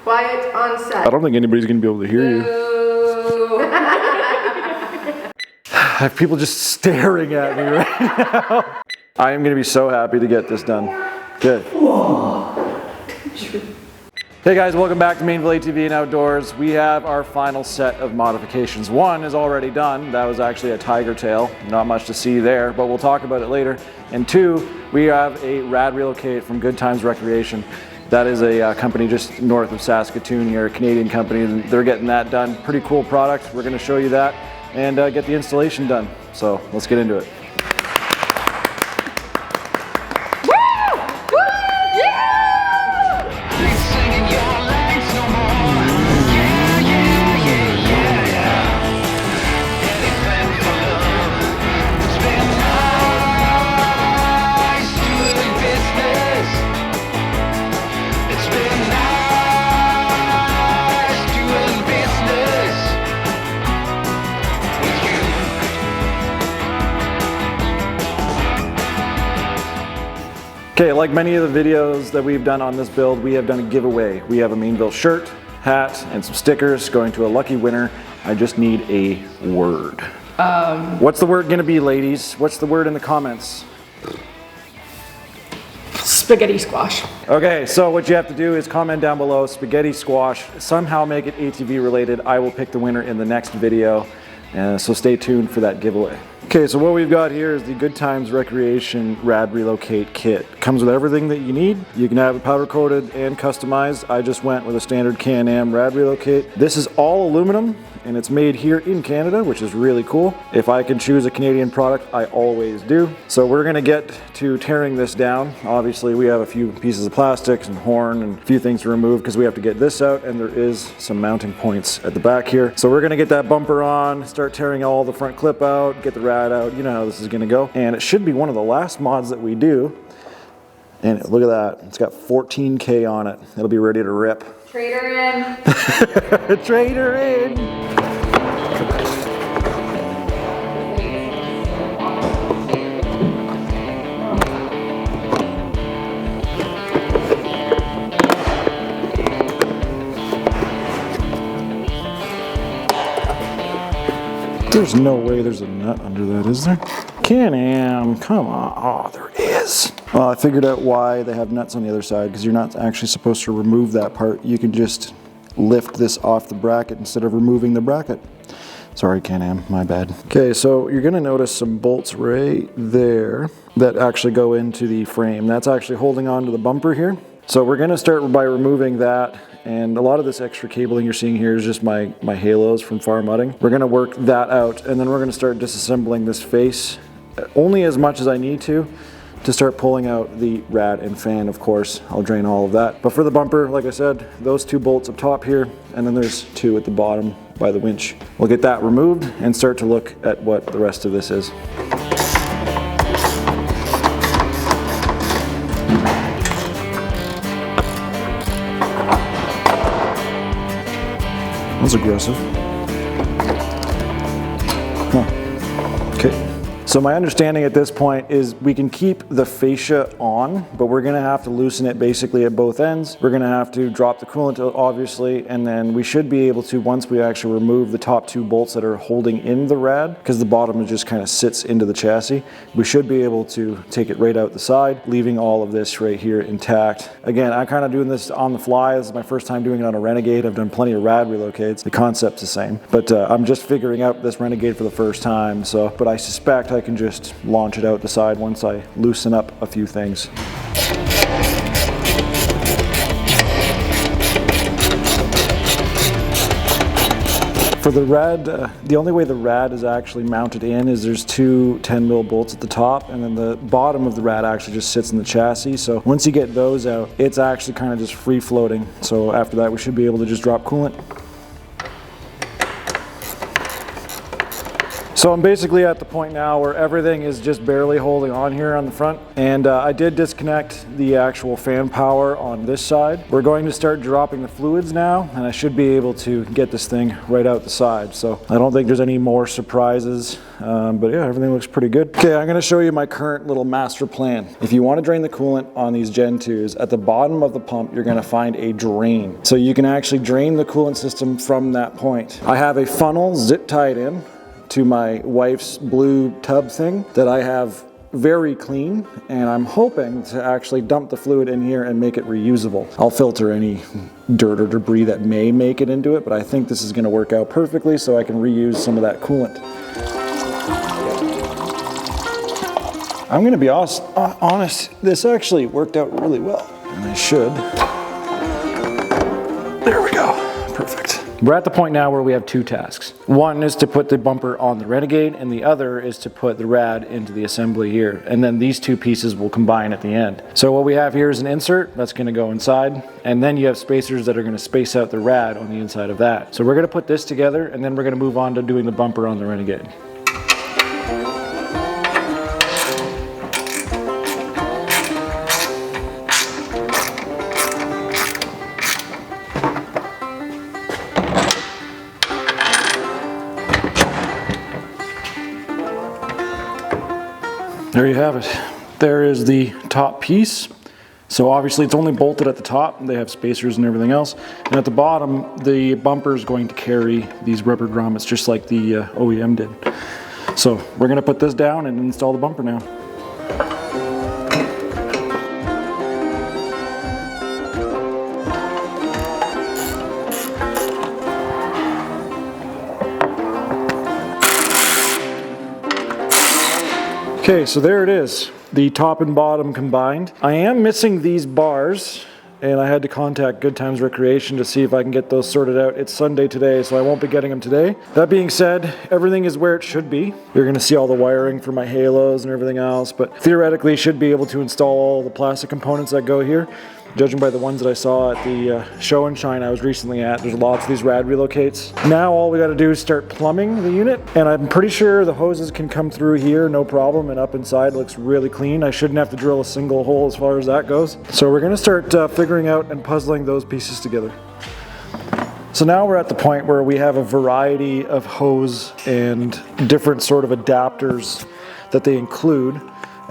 Quiet on set. I don't think anybody's gonna be able to hear you. I have people just staring at me right now. I am gonna be so happy to get this done. Good. Hey guys, welcome back to Mainville UTV and Outdoors. We have our final set of modifications. One is already done. That was actually a Tiger Tail. Not much to see there, but we'll talk about it later. And two, we have a Rad Relocate from Good Times Recreation. That is a company just north of Saskatoon here, a Canadian company. They're getting that done. Pretty cool product. We're gonna show you that and get the installation done. So let's get into it. Okay, like many of the videos that we've done on this build, we have done a giveaway. We have a Mainville shirt, hat, and some stickers going to a lucky winner. I just need a word. What's the word gonna be, ladies? What's the word in the comments? Spaghetti squash. Okay, so what you have to do is comment down below, spaghetti squash, somehow make it ATV related. I will pick the winner in the next video, so stay tuned for that giveaway. Okay, so what we've got here is the Good Times Recreation Rad Relocate kit. Comes with everything that you need. You can have it powder coated and customized. I just went with a standard Can Am Rad Relocate. This is all aluminum and it's made here in Canada, which is really cool. If I can choose a Canadian product, I always do. So we're gonna get to tearing this down. Obviously we have a few pieces of plastics and horn and a few things to remove because we have to get this out, and there is some mounting points at the back here. So we're gonna get that bumper on, start tearing all the front clip out, get the rad out. You know how this is gonna go. And it should be one of the last mods that we do. And look at that, it's got 14K on it. It'll be ready to rip. Trader in. Trader in. There's no way there's a nut under that, is there? Can Am, come on. Oh, there is. Well, I figured out why they have nuts on the other side, because you're not actually supposed to remove that part. You can just lift this off the bracket instead of removing the bracket. Sorry, Can Am, my bad. Okay, so you're gonna notice some bolts right there that actually go into the frame. That's actually holding on to the bumper here. So we're gonna start by removing that, and a lot of this extra cabling you're seeing here is just my halos from farm mudding. We're gonna work that out, and then we're gonna start disassembling this face, only as much as I need to start pulling out the rad and fan, of course. I'll drain all of that. But for the bumper, like I said, those two bolts up top here, and then there's two at the bottom by the winch. We'll get that removed and start to look at what the rest of this is. That's aggressive. Huh. Okay. So my understanding at this point is we can keep the fascia on, but we're gonna have to loosen it basically at both ends. We're gonna have to drop the coolant obviously, and then we should be able to, once we actually remove the top two bolts that are holding in the rad, because the bottom just kind of sits into the chassis, we should be able to take it right out the side, leaving all of this right here intact. Again, I'm kind of doing this on the fly. This is my first time doing it on a Renegade. I've done plenty of Rad Relocates. The concept's the same, but I'm just figuring out this Renegade for the first time. So, but I suspect I can just launch it out the side once I loosen up a few things. For the rad, the only way the rad is actually mounted in is there's two 10mm bolts at the top, and then the bottom of the rad actually just sits in the chassis. So once you get those out, it's actually kind of just free floating. So after that, we should be able to just drop coolant. So I'm basically at the point now where everything is just barely holding on here on the front. And I did disconnect the actual fan power on this side. We're going to start dropping the fluids now, and I should be able to get this thing right out the side. So I don't think there's any more surprises, but yeah, everything looks pretty good. Okay, I'm gonna show you my current little master plan. If you wanna drain the coolant on these Gen 2s, at the bottom of the pump, you're gonna find a drain. So you can actually drain the coolant system from that point. I have a funnel zip tied in to my wife's blue tub thing that I have very clean, and I'm hoping to actually dump the fluid in here and make it reusable. I'll filter any dirt or debris that may make it into it, but I think this is gonna work out perfectly so I can reuse some of that coolant. I'm gonna be honest, this actually worked out really well, and I should. There we go, perfect. We're at the point now where we have two tasks. One is to put the bumper on the Renegade, and the other is to put the Rad into the assembly here. And then these two pieces will combine at the end. So what we have here is an insert that's gonna go inside, and then you have spacers that are gonna space out the Rad on the inside of that. So we're gonna put this together, and then we're gonna move on to doing the bumper on the Renegade. There you have it. There is the top piece. So obviously it's only bolted at the top. They have spacers and everything else. And at the bottom, the bumper is going to carry these rubber grommets just like the OEM did. So we're gonna put this down and install the bumper now. Okay, so there it is, the top and bottom combined. I am missing these bars, and I had to contact Good Times Recreation to see if I can get those sorted out. It's Sunday today, so I won't be getting them today. That being said, everything is where it should be. You're gonna see all the wiring for my halos and everything else, but theoretically should be able to install all the plastic components that go here. Judging by the ones that I saw at the show and shine I was recently at, there's lots of these Rad Relocates. Now all we gotta do is start plumbing the unit, and I'm pretty sure the hoses can come through here, no problem, and up inside looks really clean. I shouldn't have to drill a single hole as far as that goes. So we're gonna start figuring out and puzzling those pieces together. So now we're at the point where we have a variety of hose and different sort of adapters that they include.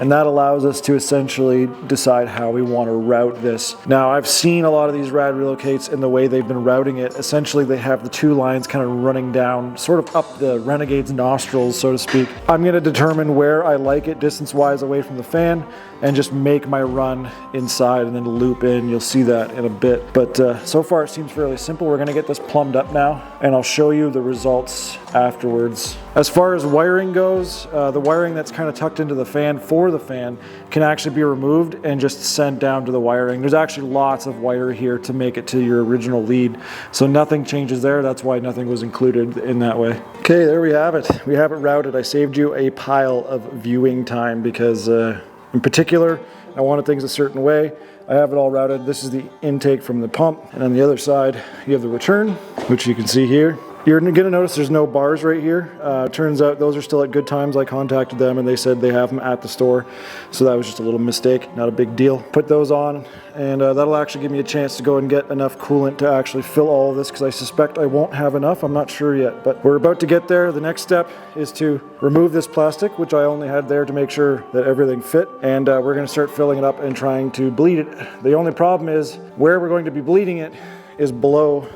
And that allows us to essentially decide how we want to route this. Now, I've seen a lot of these Rad Relocates in the way they've been routing it. Essentially, they have the two lines kind of running down, sort of up the Renegade's nostrils, so to speak. I'm going to determine where I like it distance-wise away from the fan and just make my run inside and then loop in. You'll see that in a bit. But so far, it seems fairly simple. We're going to get this plumbed up now, and I'll show you the results afterwards. As far as wiring goes, the wiring that's kind of tucked into the fan for the fan can actually be removed and just sent down to the wiring. There's actually lots of wire here to make it to your original lead, so nothing changes there. That's why nothing was included in that way. Okay, there we have it. We have it routed. I saved you a pile of viewing time because in particular, I wanted things a certain way. I have it all routed. This is the intake from the pump, and on the other side, you have the return, which you can see here. You're gonna notice there's no bars right here. Turns out those are still at Good Times. I contacted them and they said they have them at the store. So that was just a little mistake, not a big deal. Put those on, and that'll actually give me a chance to go and get enough coolant to actually fill all of this, because I suspect I won't have enough. I'm not sure yet, but we're about to get there. The next step is to remove this plastic, which I only had there to make sure that everything fit. And we're gonna start filling it up and trying to bleed it. The only problem is where we're going to be bleeding it is below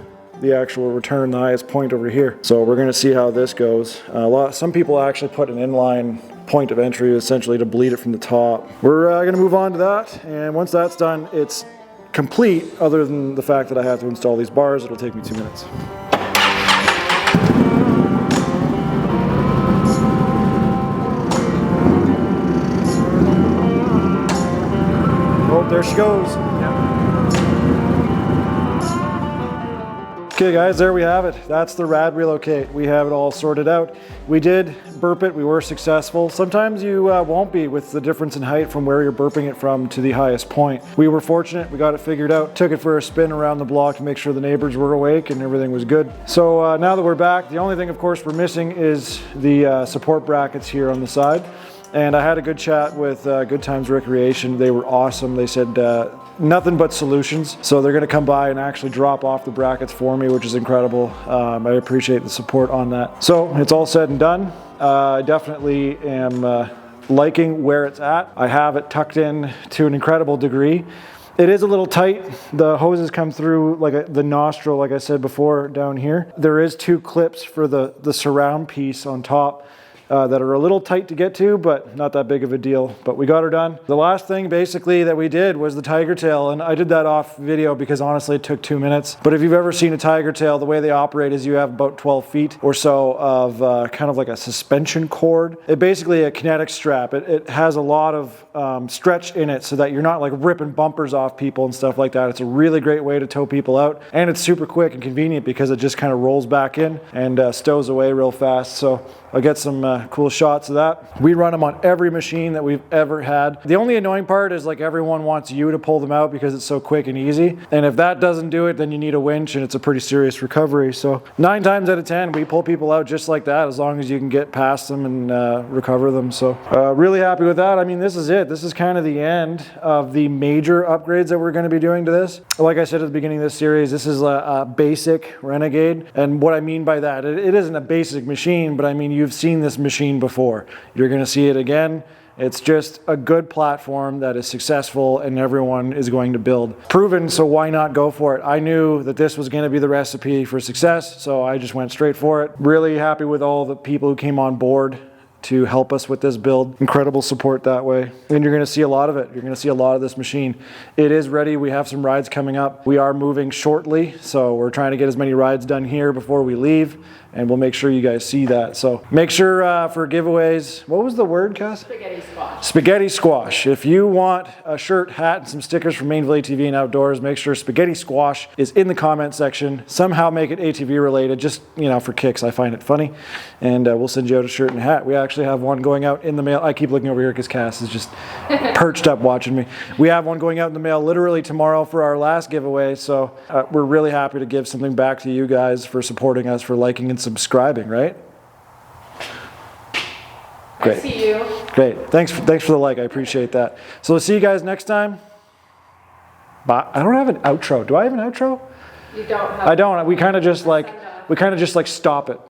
the actual return, the highest point over here. So we're gonna see how this goes. Some people actually put an inline point of entry essentially to bleed it from the top. We're gonna move on to that, and once that's done, it's complete, other than the fact that I have to install these bars. It'll take me 2 minutes. Oh, there she goes. Okay guys, there we have it. That's the Rad Relocate. We have it all sorted out. We did burp it, we were successful. Sometimes you won't be with the difference in height from where you're burping it from to the highest point. We were fortunate, we got it figured out. Took it for a spin around the block to make sure the neighbors were awake and everything was good. So now that we're back, the only thing of course we're missing is the support brackets here on the side. And I had a good chat with Good Times Recreation. They were awesome. They said nothing but solutions. So they're gonna come by and actually drop off the brackets for me, which is incredible. I appreciate the support on that. So it's all said and done. I definitely am liking where it's at. I have it tucked in to an incredible degree. It is a little tight. The hoses come through like the nostril, like I said before, down here. There is 2 clips for the surround piece on top that are a little tight to get to, but not that big of a deal. But we got her done. The last thing basically that we did was the Tiger Tail, and I did that off video because honestly it took 2 minutes. But if you've ever seen a Tiger Tail, the way they operate is you have about 12 feet or so of kind of like a suspension cord. It basically a kinetic strap. It has a lot of stretch in it so that you're not like ripping bumpers off people and stuff like that. It's a really great way to tow people out, and it's super quick and convenient because it just kind of rolls back in and stows away real fast. So I'll get some cool shots of that. We run them on every machine that we've ever had. The only annoying part is like everyone wants you to pull them out because it's so quick and easy. And if that doesn't do it, then you need a winch and it's a pretty serious recovery. So 9 times out of 10, we pull people out just like that as long as you can get past them and recover them. So really happy with that. I mean, this is it. This is kind of the end of the major upgrades that we're going to be doing to this. Like I said at the beginning of this series, this is a basic Renegade. And what I mean by that, it isn't a basic machine, but I mean, you've seen this machine before. You're going to see it again. It's just a good platform that is successful and everyone is going to build. Proven, so why not go for it? I knew that this was going to be the recipe for success, so I just went straight for it. Really happy with all the people who came on board to help us with this build. Incredible support that way. And you're gonna see a lot of it. You're gonna see a lot of this machine. It is ready. We have some rides coming up. We are moving shortly, so we're trying to get as many rides done here before we leave, and we'll make sure you guys see that. So make sure for giveaways, what was the word, Cass? Spaghetti squash. Spaghetti squash. If you want a shirt, hat, and some stickers from Mainville ATV and Outdoors, make sure spaghetti squash is in the comment section. Somehow make it ATV related, just, you know, for kicks. I find it funny. And we'll send you out a shirt and hat. We actually have one going out in the mail. I keep looking over here because Cass is just perched up watching me. We have one going out in the mail literally tomorrow for our last giveaway. So we're really happy to give something back to you guys for supporting us, for liking and subscribing, right? Great. I see you. Great. Thanks for the like. I appreciate that. So we'll see you guys next time. Bye. I don't have an outro. Do I have an outro? You don't have. I don't. We kind of just like stop it.